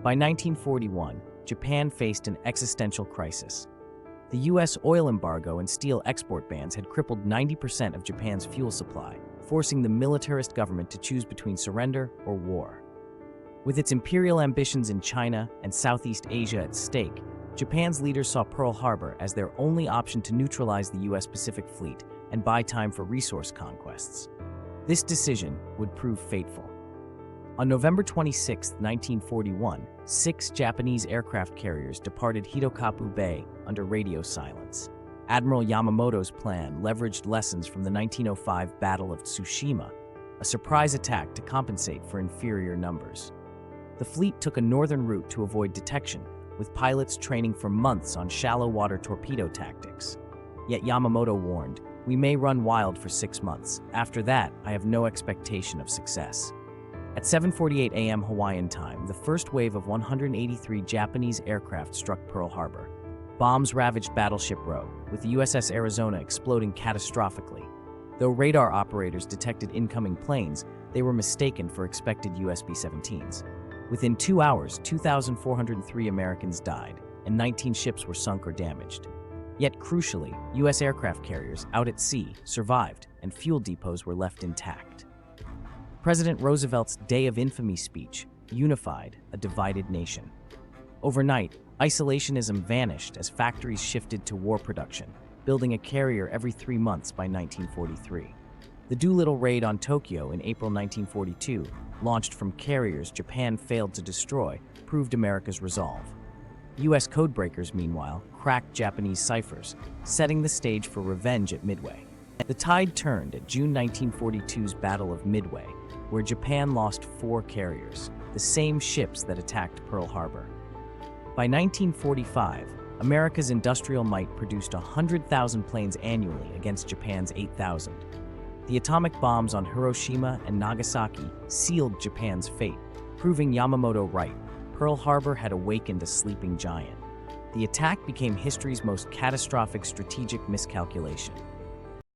By 1941, Japan faced an existential crisis. The U.S. oil embargo and steel export bans had crippled 90% of Japan's fuel supply, forcing the militarist government to choose between surrender or war. With its imperial ambitions in China and Southeast Asia at stake, Japan's leaders saw Pearl Harbor as their only option to neutralize the U.S. Pacific Fleet and buy time for resource conquests. This decision would prove fateful. On November 26, 1941, 6 Japanese aircraft carriers departed Hidokapu Bay under radio silence. Admiral Yamamoto's plan leveraged lessons from the 1905 Battle of Tsushima, a surprise attack to compensate for inferior numbers. The fleet took a northern route to avoid detection, with pilots training for months on shallow water torpedo tactics. Yet Yamamoto warned, "We may run wild for 6 months. After that, I have no expectation of success." At 7:48 a.m. Hawaiian time, the first wave of 183 Japanese aircraft struck Pearl Harbor. Bombs ravaged Battleship Row, with the USS Arizona exploding catastrophically. Though radar operators detected incoming planes, they were mistaken for expected US B-17s. Within 2 hours, 2,403 Americans died, and 19 ships were sunk or damaged. Yet crucially, US aircraft carriers out at sea survived, and fuel depots were left intact. President Roosevelt's Day of Infamy speech unified a divided nation. Overnight, isolationism vanished as factories shifted to war production, building a carrier every 3 months by 1943. The Doolittle raid on Tokyo in April 1942, launched from carriers Japan failed to destroy, proved America's resolve. U.S. codebreakers, meanwhile, cracked Japanese ciphers, setting the stage for revenge at Midway. The tide turned at June 1942's Battle of Midway, where Japan lost 4 carriers, the same ships that attacked Pearl Harbor. By 1945, America's industrial might produced 100,000 planes annually against Japan's 8,000. The atomic bombs on Hiroshima and Nagasaki sealed Japan's fate, proving Yamamoto right. Pearl Harbor had awakened a sleeping giant. The attack became history's most catastrophic strategic miscalculation.